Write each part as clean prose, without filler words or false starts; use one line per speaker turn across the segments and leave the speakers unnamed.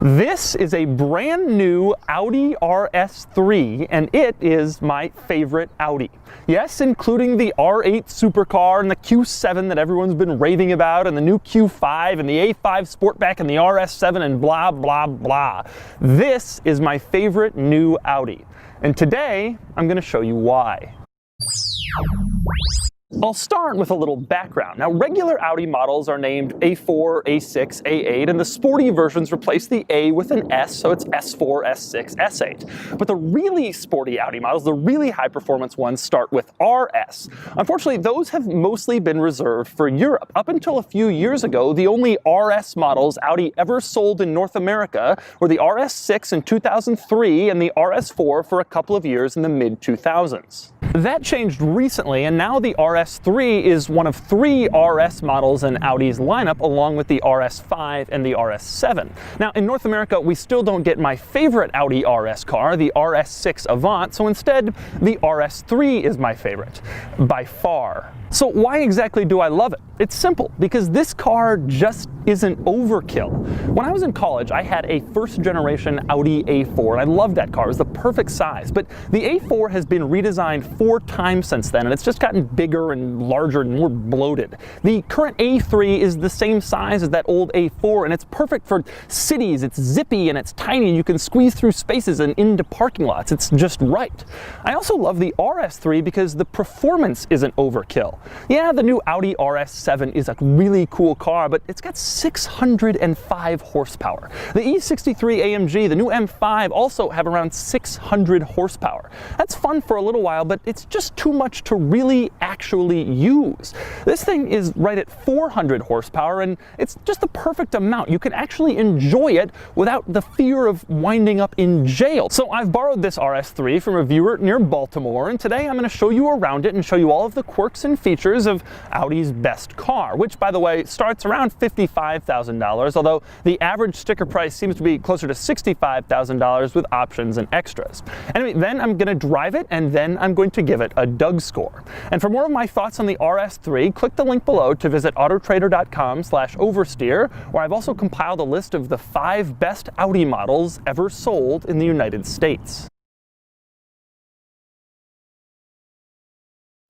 This is a brand new Audi RS3, and it is my favorite Audi. Yes, including the R8 supercar and the Q7 that everyone's been raving about, and the new Q5 and the A5 Sportback and the RS7 and blah, blah, blah. This is my favorite new Audi. And today, I'm going to show you why. I'll start with a little background. Now, regular Audi models are named A4, A6, A8, and the sporty versions replace the A with an S, so it's S4, S6, S8. But the really sporty Audi models, the really high-performance ones, start with RS. Unfortunately, those have mostly been reserved for Europe. Up until a few years ago, the only RS models Audi ever sold in North America were the RS6 in 2003 and the RS4 for a couple of years in the mid-2000s. That changed recently, and now the RS3 is one of 3 RS models in Audi's lineup, along with the RS5 and the RS7. Now, in North America, we still don't get my favorite Audi RS car, the RS6 Avant, so instead, the RS3 is my favorite, by far. So why exactly do I love it? It's simple, because this car just isn't overkill. When I was in college, I had a first-generation Audi A4, and I loved that car. It was the perfect size, but the A4 has been redesigned 4 times since then, and it's just gotten bigger and larger and more bloated. The current A3 is the same size as that old A4, and it's perfect for cities. It's zippy and it's tiny, and you can squeeze through spaces and into parking lots. It's just right. I also love the RS3 because the performance isn't overkill. Yeah, the new Audi RS7 is a really cool car, but it's got 605 horsepower. The E63 AMG, the new M5, also have around 600 horsepower. That's fun for a little while, but it's just too much to really actually use. This thing is right at 400 horsepower, and it's just the perfect amount. You can actually enjoy it without the fear of winding up in jail. So I've borrowed this RS3 from a viewer near Baltimore, and today I'm going to show you around it and show you all of the quirks and features of Audi's best car, which, by the way, starts around $55,000, although the average sticker price seems to be closer to $65,000 with options and extras. Anyway, then I'm going to drive it, and then I'm going to give it a Doug score. And for more of my thoughts on the RS3, click the link below to visit autotrader.com/oversteer, where I've also compiled a list of the 5 best Audi models ever sold in the United States.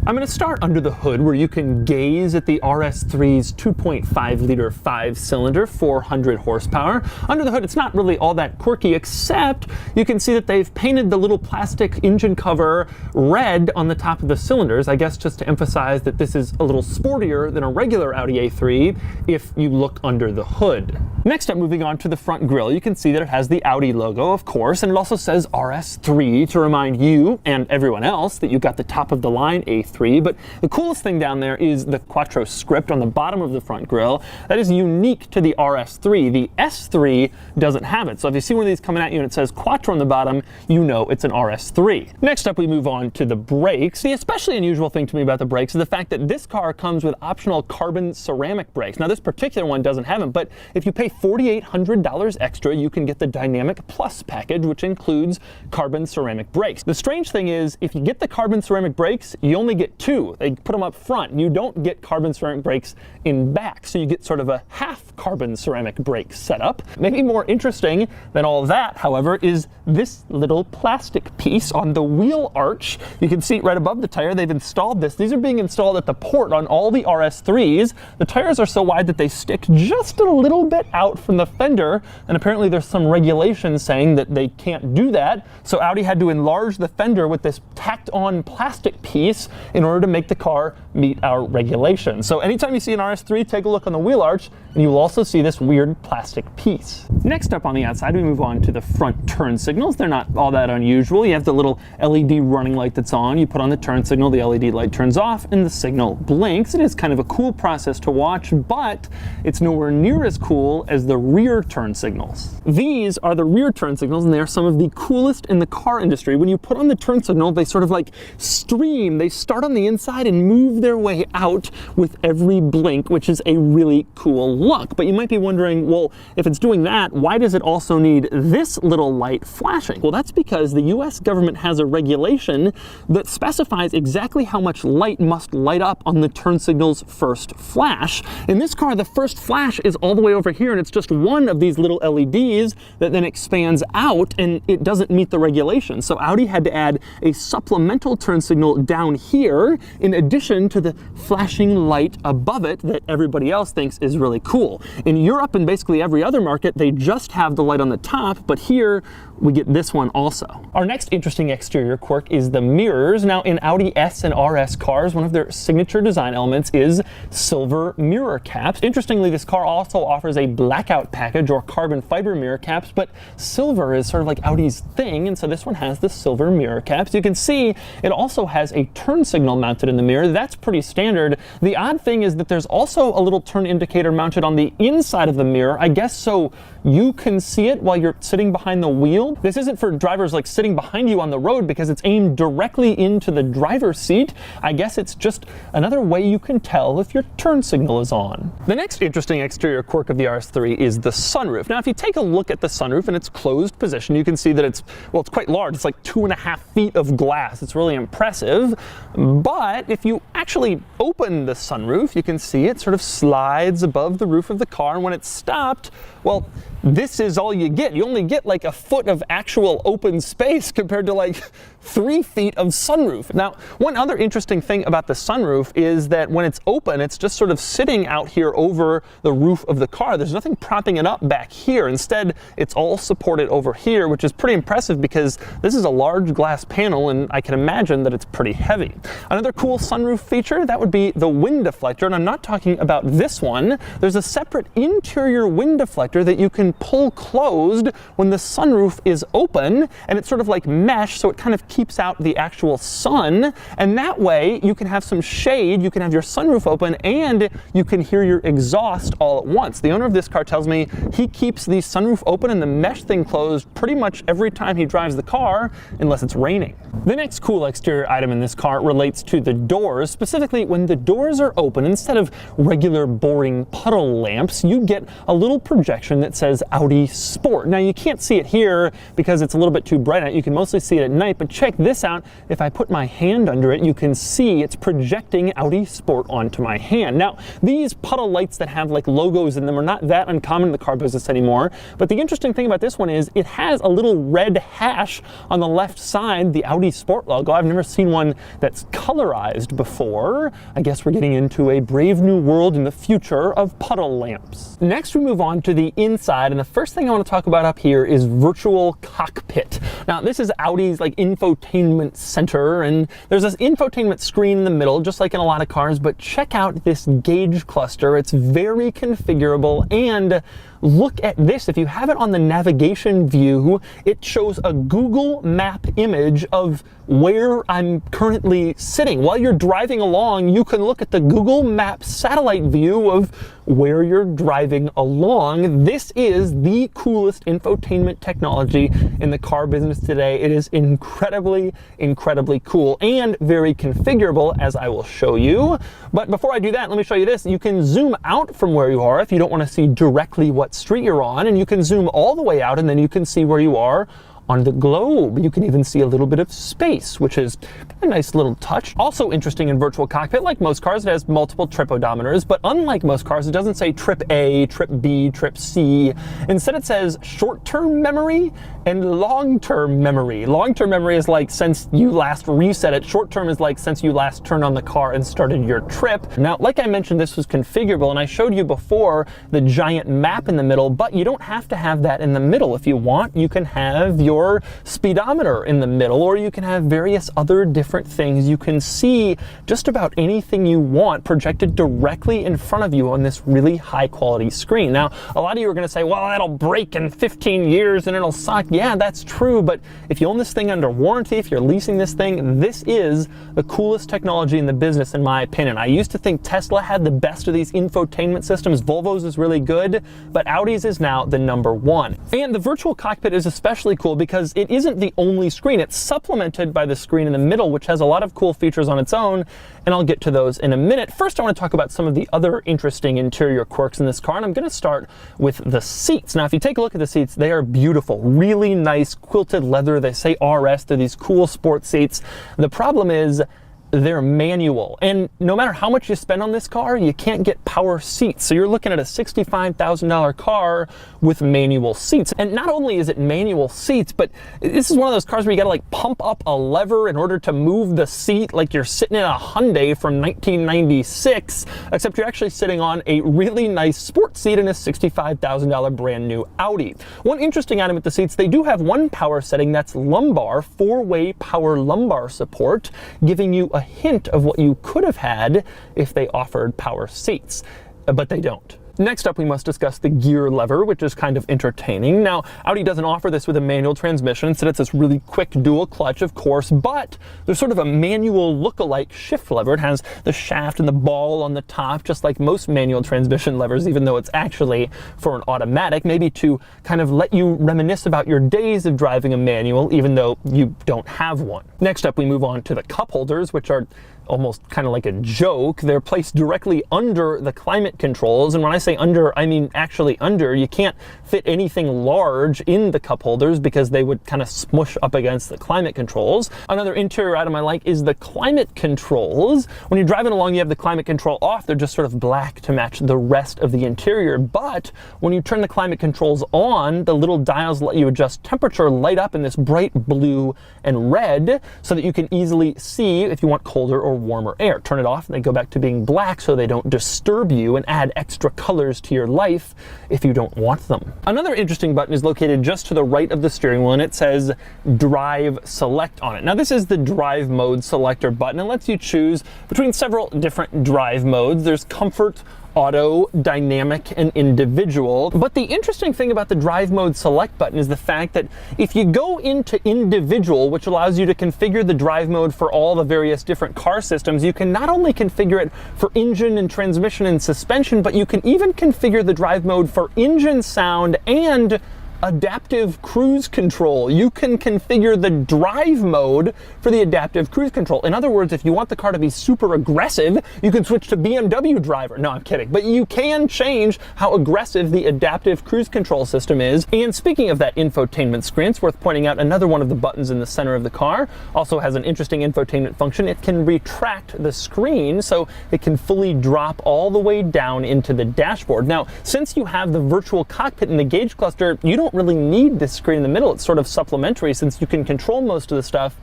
I'm going to start under the hood, where you can gaze at the RS3's 2.5-liter 5-cylinder, 400 horsepower. Under the hood, it's not really all that quirky, except you can see that they've painted the little plastic engine cover red on the top of the cylinders, I guess just to emphasize that this is a little sportier than a regular Audi A3 if you look under the hood. Next up, moving on to the front grille, you can see that it has the Audi logo, of course, and it also says RS3 to remind you and everyone else that you got the top-of-the-line A3. But the coolest thing down there is the Quattro script on the bottom of the front grille. That is unique to the RS3. The S3 doesn't have it. So if you see one of these coming at you and it says Quattro on the bottom, you know it's an RS3. Next up, we move on to the brakes. The especially unusual thing to me about the brakes is the fact that this car comes with optional carbon ceramic brakes. Now, this particular one doesn't have them, but if you pay $4,800 extra, you can get the Dynamic Plus package, which includes carbon ceramic brakes. The strange thing is, if you get the carbon ceramic brakes, you only get 2. They put them up front. You don't get carbon ceramic brakes in back, so you get sort of a half carbon ceramic brake setup. Maybe more interesting than all that, however, is this little plastic piece on the wheel arch. You can see it right above the tire. They've installed this. These are being installed at the port on all the RS3s. The tires are so wide that they stick just a little bit out from the fender, and apparently there's some regulations saying that they can't do that, so Audi had to enlarge the fender with this tacked-on plastic piece in order to make the car meet our regulations. So anytime you see an RS3, take a look on the wheel arch, and you will also see this weird plastic piece. Next up on the outside, we move on to the front turn signals. They're not all that unusual. You have the little LED running light that's on. You put on the turn signal, the LED light turns off, and the signal blinks. It is kind of a cool process to watch, but it's nowhere near as cool as the rear turn signals. These are the rear turn signals, and they are some of the coolest in the car industry. When you put on the turn signal, they sort of like stream. They start on the inside and move their way out with every blink, which is a really cool look. But you might be wondering, well, if it's doing that, why does it also need this little light flashing? Well, that's because the US government has a regulation that specifies exactly how much light must light up on the turn signal's first flash. In this car, the first flash is all the way over here, and it's just one of these little LEDs that then expands out, and it doesn't meet the regulation. So Audi had to add a supplemental turn signal down here in addition to the flashing light above it that everybody else thinks is really cool. In Europe and basically every other market, they just have the light on the top, but here we get this one also. Our next interesting exterior quirk is the mirrors. Now, in Audi S and RS cars, one of their signature design elements is silver mirror caps. Interestingly, this car also offers a blackout package or carbon fiber mirror caps, but silver is sort of like Audi's thing, and so this one has the silver mirror caps. You can see it also has a turn signal mounted in the mirror. That's pretty standard. The odd thing is that there's also a little turn indicator mounted on the inside of the mirror, I guess so you can see it while you're sitting behind the wheel. This isn't for drivers like sitting behind you on the road because it's aimed directly into the driver's seat. I guess it's just another way you can tell if your turn signal is on. The next interesting exterior quirk of the RS3 is the sunroof. Now, if you take a look at the sunroof in its closed position, you can see that it's quite large. It's like 2.5 feet of glass. It's really impressive. But if you actually open the sunroof, you can see it sort of slides above the roof of the car, and when it's stopped, well, this is all you get. You only get like a foot of actual open space compared to like 3 feet of sunroof. Now, one other interesting thing about the sunroof is that when it's open, it's just sort of sitting out here over the roof of the car. There's nothing propping it up back here. Instead, it's all supported over here, which is pretty impressive because this is a large glass panel, and I can imagine that it's pretty heavy. Another cool sunroof feature, that would be the wind deflector, and I'm not talking about this one. There's a separate interior wind deflector that you can pull closed when the sunroof is open, and it's sort of like mesh, so it kind of keeps out the actual sun, and that way you can have some shade, you can have your sunroof open, and you can hear your exhaust all at once. The owner of this car tells me he keeps the sunroof open and the mesh thing closed pretty much every time he drives the car, unless it's raining. The next cool exterior item in this car relates to the doors. Specifically, when the doors are open, instead of regular boring puddle lamps, you get a little projection that says Audi Sport. Now, you can't see it here because it's a little bit too bright out. You can mostly see it at night, but check this out. If I put my hand under it, you can see it's projecting Audi Sport onto my hand. Now, these puddle lights that have like logos in them are not that uncommon in the car business anymore, but the interesting thing about this one is it has a little red hash on the left side, the Audi Sport logo. I've never seen one that's colorized before. I guess we're getting into a brave new world in the future of puddle lamps. Next, we move on to the inside, and the first thing I want to talk about up here is virtual cockpit. Now, this is Audi's like infotainment center, and there's this infotainment screen in the middle, just like in a lot of cars, but check out this gauge cluster. It's very configurable, and look at this. If you have it on the navigation view, it shows a Google Map image of where I'm currently sitting. While you're driving along, you can look at the Google Maps satellite view of where you're driving along. This is the coolest infotainment technology in the car business today. It is incredibly, incredibly cool and very configurable, as I will show you. But before I do that, let me show you this. You can zoom out from where you are if you don't want to see directly what street you're on, and you can zoom all the way out, and then you can see where you are on the globe. You can even see a little bit of space, which is a nice little touch. Also interesting in virtual cockpit, like most cars, it has multiple trip odometers, but unlike most cars, it doesn't say trip A, trip B, trip C. Instead, it says short-term memory and long-term memory. Long-term memory is like since you last reset it. Short-term is like since you last turned on the car and started your trip. Now, like I mentioned, this was configurable, and I showed you before the giant map in the middle, but you don't have to have that in the middle. If you want, you can have your speedometer in the middle, or you can have various other different things. You can see just about anything you want projected directly in front of you on this really high quality screen. Now, a lot of you are going to say, well, that'll break in 15 years and it'll suck. Yeah, that's true, but if you own this thing under warranty, if you're leasing this thing, this is the coolest technology in the business, in my opinion. I used to think Tesla had the best of these infotainment systems. Volvo's is really good, but Audi's is now the #1. And the virtual cockpit is especially cool because it isn't the only screen. It's supplemented by the screen in the middle, which has a lot of cool features on its own, and I'll get to those in a minute. First, I want to talk about some of the other interesting interior quirks in this car, and I'm going to start with the seats. Now, if you take a look at the seats, they are beautiful. Really nice quilted leather. They say RS. They're these cool sport seats. The problem is they're manual, and no matter how much you spend on this car, you can't get power seats. So you're looking at a $65,000 car with manual seats. And not only is it manual seats, but this is one of those cars where you gotta like pump up a lever in order to move the seat like you're sitting in a Hyundai from 1996, except you're actually sitting on a really nice sports seat in a $65,000 brand new Audi. One interesting item with the seats, they do have one power setting that's lumbar, 4-way power lumbar support, giving you a hint of what you could have had if they offered power seats, but they don't. Next up, we must discuss the gear lever, which is kind of entertaining. Now, Audi doesn't offer this with a manual transmission. Instead, it's this really quick dual clutch, of course, but there's sort of a manual look-alike shift lever. It has the shaft and the ball on the top, just like most manual transmission levers, even though it's actually for an automatic, maybe to kind of let you reminisce about your days of driving a manual, even though you don't have one. Next up, we move on to the cup holders, which are almost kind of like a joke. They're placed directly under the climate controls, and when I say under, I mean actually under. You can't fit anything large in the cup holders because they would kind of smush up against the climate controls. Another interior item I like is the climate controls. When you're driving along, you have the climate control off. They're just sort of black to match the rest of the interior, but when you turn the climate controls on, the little dials let you adjust temperature, light up in this bright blue and red so that you can easily see if you want colder or warmer air. Turn it off and they go back to being black so they don't disturb you and add extra colors to your life if you don't want them. Another interesting button is located just to the right of the steering wheel, and it says Drive Select on it. Now, this is the drive mode selector button. It lets you choose between several different drive modes. There's Comfort, Auto, Dynamic, and Individual. But the interesting thing about the drive mode select button is the fact that if you go into Individual, which allows you to configure the drive mode for all the various different car systems, you can not only configure it for engine and transmission and suspension, but you can even configure the drive mode for engine sound and adaptive cruise control. You can configure the drive mode for the adaptive cruise control. In other words, if you want the car to be super aggressive, you can switch to BMW driver. No, I'm kidding. But you can change how aggressive the adaptive cruise control system is. And speaking of that infotainment screen, it's worth pointing out another one of the buttons in the center of the car also has an interesting infotainment function. It can retract the screen so it can fully drop all the way down into the dashboard. Now, since you have the virtual cockpit in the gauge cluster, you don't really need this screen in the middle. It's sort of supplementary since you can control most of the stuff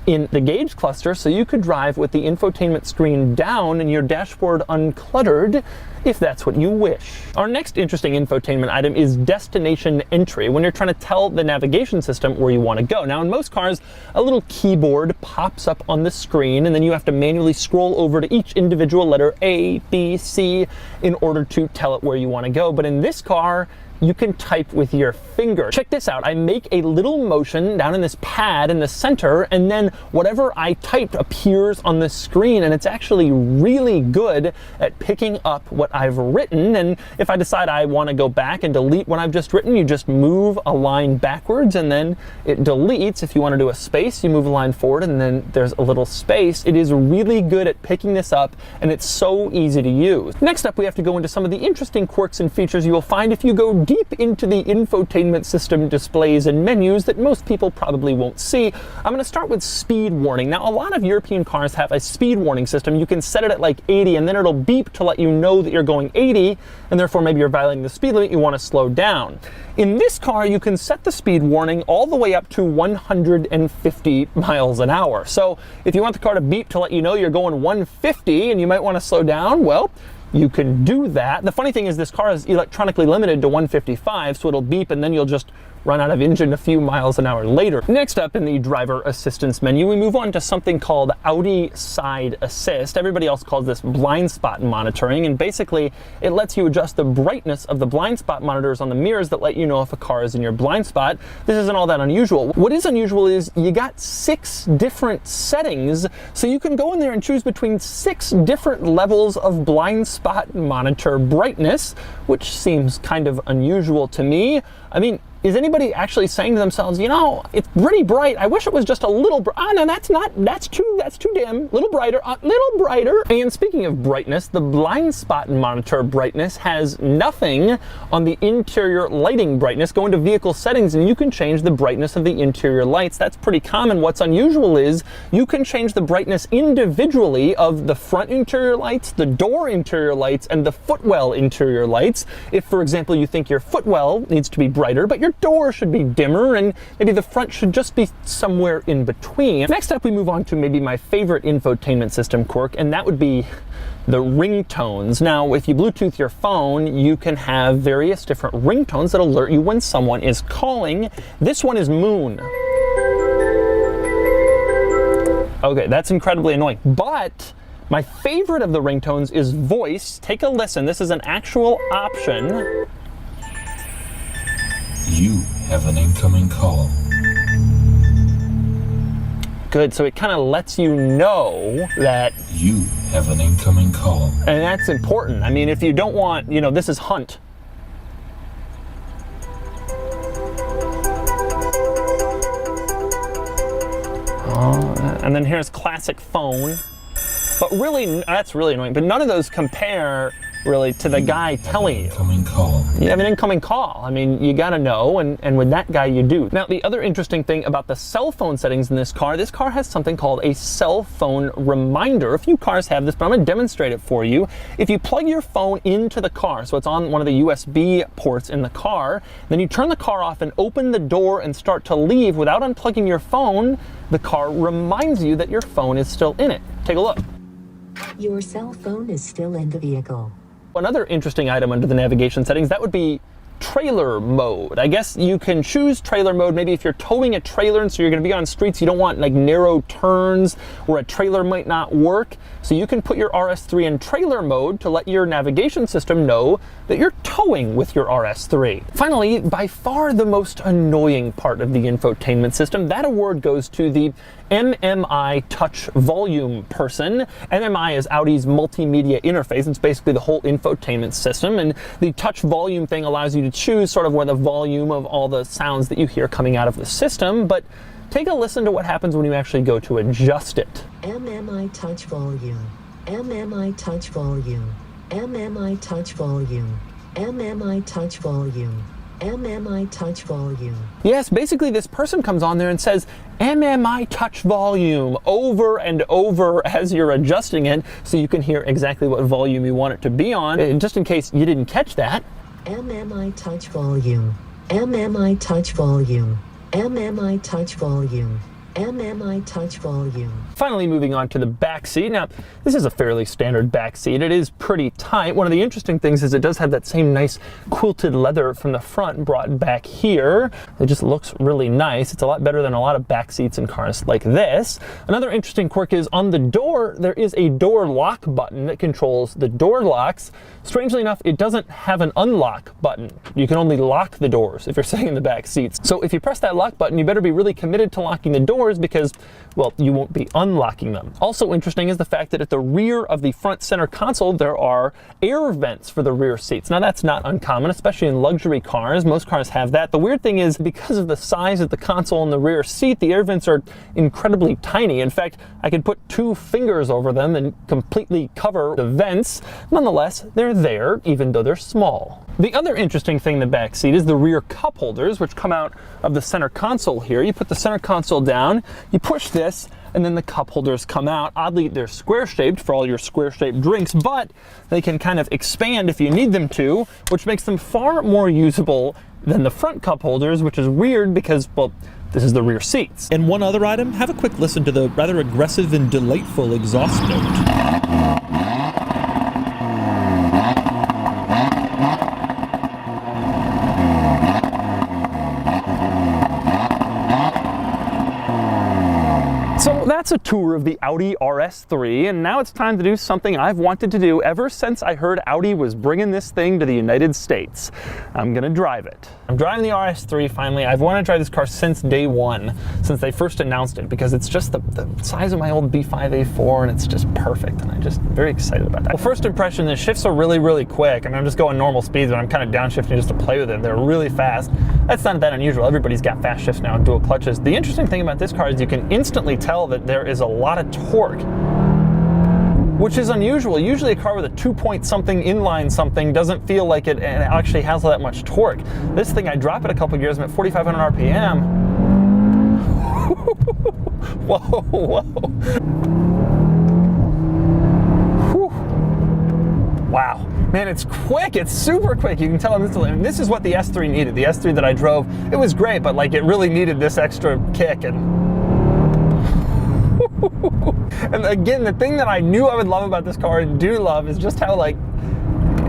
in the gauge cluster, so you could drive with the infotainment screen down and your dashboard uncluttered if that's what you wish. Our next interesting infotainment item is destination entry, when you're trying to tell the navigation system where you want to go. Now, in most cars, a little keyboard pops up on the screen, and then you have to manually scroll over to each individual letter A, B, C in order to tell it where you want to go. But in this car, you can type with your finger. Check this out. I make a little motion down in this pad in the center, and then whatever I typed appears on the screen, and it's actually really good at picking up what I've written. And if I decide I want to go back and delete what I've just written, you just move a line backwards and then it deletes. If you want to do a space, you move a line forward and then there's a little space. It is really good at picking this up, and it's so easy to use. Next up, we have to go into some of the interesting quirks and features you will find if you go deep into the infotainment system displays and menus that most people probably won't see. I'm going to start with speed warning. Now, a lot of European cars have a speed warning system. You can set it at like 80 and then it'll beep to let you know that you're going 80 and therefore maybe you're violating the speed limit, you want to slow down. In this car, you can set the speed warning all the way up to 150 miles an hour. So if you want the car to beep to let you know you're going 150 and you might want to slow down, well, you can do that. The funny thing is this car is electronically limited to 155, so it'll beep and then you'll just run out of engine a few miles an hour later. Next up in the driver assistance menu, we move on to something called Audi Side Assist. Everybody else calls this blind spot monitoring, and basically it lets you adjust the brightness of the blind spot monitors on the mirrors that let you know if a car is in your blind spot. This isn't all that unusual. What is unusual is you got 6 different settings, so you can go in there and choose between 6 different levels of blind spot monitor brightness, which seems kind of unusual to me. I mean, is anybody actually saying to themselves, you know, it's pretty bright, I wish it was just a little bright. Oh no, that's too dim, little brighter, little brighter. And speaking of brightness, the blind spot monitor brightness has nothing on the interior lighting brightness. Go into vehicle settings and you can change the brightness of the interior lights. That's pretty common. What's unusual is you can change the brightness individually of the front interior lights, the door interior lights, and the footwell interior lights. If, for example, you think your footwell needs to be brighter, but your door should be dimmer, and maybe the front should just be somewhere in between. Next up, we move on to maybe my favorite infotainment system quirk, and that would be the ringtones. Now, if you Bluetooth your phone, you can have various different ringtones that alert you when someone is calling. This one is Moon. Okay, that's incredibly annoying, but my favorite of the ringtones is Voice. Take a listen. This is an actual option.
You have an incoming call.
Good, so it kind of lets you know that
you have an incoming call.
And that's important. I mean, if you don't want, you know, this is Hunt. And then here's Classic Phone. But really, that's really annoying. But none of those compare really to the guy telling you.
Incoming call.
You have an incoming call. I mean, you gotta know, and with that guy you do. Now, the other interesting thing about the cell phone settings in this car has something called a cell phone reminder. A few cars have this, but I'm gonna demonstrate it for you. If you plug your phone into the car, so it's on one of the USB ports in the car, then you turn the car off and open the door and start to leave without unplugging your phone, the car reminds you that your phone is still in it. Take a look.
Your cell phone is still in the vehicle.
Another interesting item under the navigation settings, that would be trailer mode. I guess you can choose trailer mode maybe if you're towing a trailer and so you're going to be on streets you don't want like narrow turns where a trailer might not work. So you can put your RS3 in trailer mode to let your navigation system know that you're towing with your RS3. Finally, by far the most annoying part of the infotainment system, that award goes to the MMI touch volume person. MMI is Audi's multimedia interface. It's basically the whole infotainment system, and the touch volume thing allows you to choose sort of where the volume of all the sounds that you hear coming out of the system. But take a listen to what happens when you actually go to adjust it.
MMI touch volume. MMI touch volume. MMI touch volume. MMI touch volume. MMI touch volume.
Yes, basically this person comes on there and says MMI touch volume over and over as you're adjusting it so you can hear exactly what volume you want it to be on. And just in case you didn't catch that.
MMI touch volume. MMI touch volume. MMI touch volume. MMI touch volume.
Finally, moving on to the back seat. Now, this is a fairly standard back seat. It is pretty tight. One of the interesting things is it does have that same nice quilted leather from the front brought back here. It just looks really nice. It's a lot better than a lot of back seats in cars like this. Another interesting quirk is on the door, there is a door lock button that controls the door locks. Strangely enough, it doesn't have an unlock button. You can only lock the doors if you're sitting in the back seats. So if you press that lock button, you better be really committed to locking the doors because, well, you won't be unlocking them. Also interesting is the fact that at the rear of the front center console, there are air vents for the rear seats. Now that's not uncommon, especially in luxury cars. Most cars have that. The weird thing is because of the size of the console and the rear seat, the air vents are incredibly tiny. In fact, I could put 2 fingers over them and completely cover the vents. Nonetheless, they're there, even though they're small. The other interesting thing in the back seat is the rear cup holders, which come out of the center console here. You put the center console down, you push this, and then the cup holders come out. Oddly, they're square-shaped for all your square-shaped drinks, but they can kind of expand if you need them to, which makes them far more usable than the front cup holders, which is weird because, well, this is the rear seats.
And one other item, have a quick listen to the rather aggressive and delightful exhaust note.
So that's a tour of the Audi RS3, and now it's time to do something I've wanted to do ever since I heard Audi was bringing this thing to the United States. I'm gonna drive it. I'm driving the RS3 finally. I've wanted to drive this car since day one, since they first announced it, because it's just the size of my old B5A4 and it's just perfect, and I'm just very excited about that. Well, first impression, the shifts are really, really quick. I mean, I'm just going normal speeds, but I'm kind of downshifting just to play with it. They're really fast. That's not that unusual. Everybody's got fast shifts now and dual clutches. The interesting thing about this car is you can instantly tell that there is a lot of torque, which is unusual. Usually a car with a 2-point-something inline something doesn't feel like it actually has that much torque. This thing, I drop it a couple gears, I'm at 4,500 RPM. Whoa, whoa. Whew. Wow. Man, it's quick. It's super quick. You can tell and this is what the S3 needed. The S3 that I drove, it was great, but like it really needed this extra kick. And again, the thing that I knew I would love about this car and do love is just how like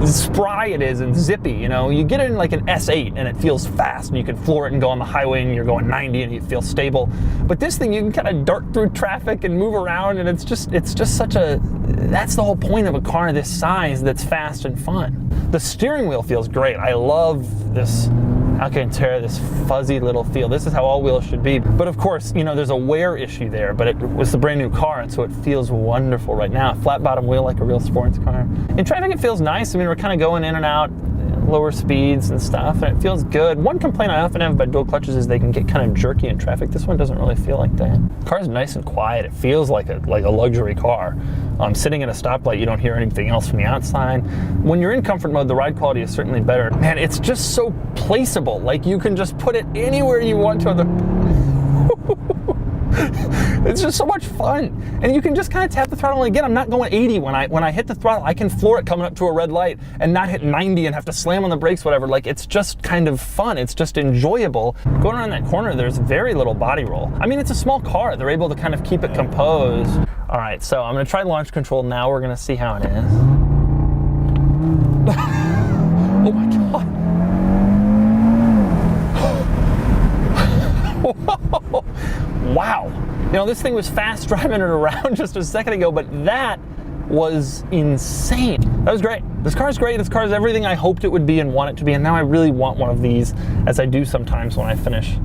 spry it is and zippy. You know, you get it in like an S8 and it feels fast and you can floor it and go on the highway and you're going 90 and you feel stable. But this thing, you can kind of dart through traffic and move around, and it's just such a, that's the whole point of a car this size that's fast and fun. The steering wheel feels great. I love this Alcantara, this fuzzy little feel. This is how all wheels should be. But of course, you know, there's a wear issue there, but it was the brand new car, and so it feels wonderful right now. Flat bottom wheel like a real sports car. In traffic, it feels nice. I mean, we're kind of going in and out, lower speeds and stuff, and it feels good. One complaint I often have about dual clutches is they can get kind of jerky in traffic. This one doesn't really feel like that. The car's nice and quiet. It feels like a luxury car. Sitting at a stoplight, you don't hear anything else from the outside. When you're in comfort mode, the ride quality is certainly better. Man, it's just so placeable. Like, you can just put it anywhere you want to on the... It's just so much fun, and you can just kind of tap the throttle. And again, I'm not going 80 when I hit the throttle. I can floor it coming up to a red light and not hit 90 and have to slam on the brakes, whatever. Like, it's just kind of fun. It's just enjoyable. Going around that corner, there's very little body roll. I mean, it's a small car. They're able to kind of keep it composed. All right, so I'm going to try launch control now. We're going to see how it is. Oh my God. Wow. You know, this thing was fast driving it around just a second ago, but that was insane. That was great. This car is great. This car is everything I hoped it would be and want it to be, and now I really want one of these, as I do sometimes when I finish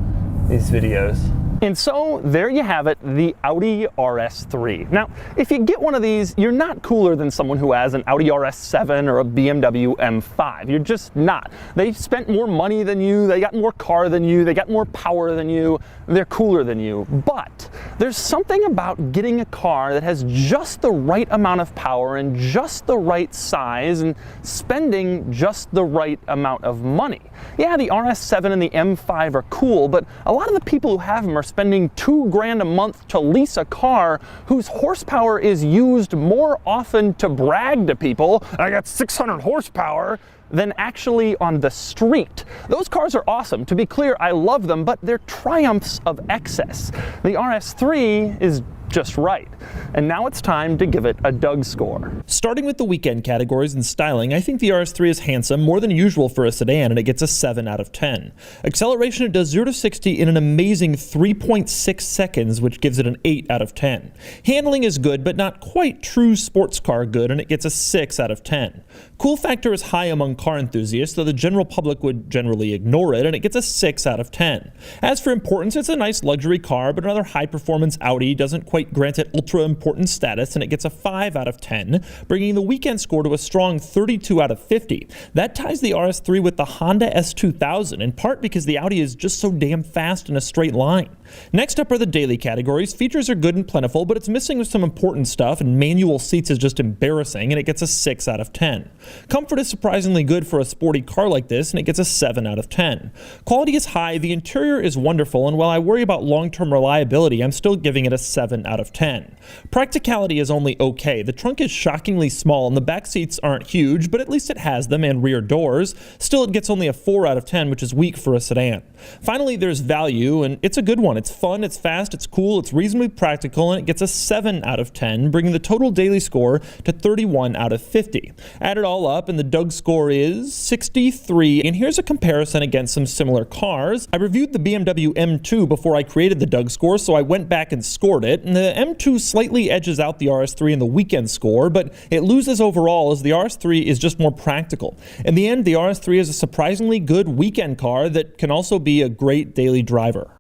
these videos. And so there you have it, the Audi RS3. Now, if you get one of these, you're not cooler than someone who has an Audi RS7 or a BMW M5. You're just not. They spent more money than you, they got more car than you, they got more power than you, they're cooler than you. But there's something about getting a car that has just the right amount of power and just the right size and spending just the right amount of money. Yeah, the RS7 and the M5 are cool, but a lot of the people who have them are spending $2 grand a month to lease a car whose horsepower is used more often to brag to people, I got 600 horsepower, than actually on the street. Those cars are awesome. To be clear, I love them, but they're triumphs of excess. The RS3 is just right. And now it's time to give it a Doug score.
Starting with the weekend categories and styling, I think the RS3 is handsome, more than usual for a sedan, and it gets a 7 out of 10. Acceleration, it does 0 to 60 in an amazing 3.6 seconds, which gives it an 8 out of 10. Handling is good, but not quite true sports car good, and it gets a 6 out of 10. Cool factor is high among car enthusiasts, though the general public would generally ignore it, and it gets a 6 out of 10. As for importance, it's a nice luxury car, but another high-performance Audi doesn't quite grant it ultra-important status, and it gets a 5 out of 10, bringing the weekend score to a strong 32 out of 50. That ties the RS3 with the Honda S2000, in part because the Audi is just so damn fast in a straight line. Next up are the daily categories. Features are good and plentiful, but it's missing some important stuff, and manual seats is just embarrassing, and it gets a 6 out of 10. Comfort is surprisingly good for a sporty car like this, and it gets a 7 out of 10. Quality is high, the interior is wonderful, and while I worry about long-term reliability, I'm still giving it a 7 out of 10. Practicality is only okay. The trunk is shockingly small, and the back seats aren't huge, but at least it has them and rear doors. Still, it gets only a 4 out of 10, which is weak for a sedan. Finally, there's value, and it's a good one. It's fun, it's fast, it's cool, it's reasonably practical, and it gets a 7 out of 10, bringing the total daily score to 31 out of 50. Add it all up, and the Doug score is 63, and here's a comparison against some similar cars. I reviewed the BMW M2 before I created the Doug score, so I went back and scored it, and the M2 slightly edges out the RS3 in the weekend score, but it loses overall as the RS3 is just more practical. In the end, the RS3 is a surprisingly good weekend car that can also be a great daily driver.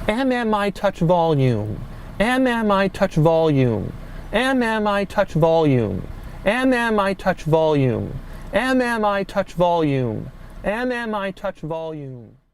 MMI touch volume, MMI touch volume, MMI touch volume, MMI touch volume, MMI touch volume, MMI touch volume.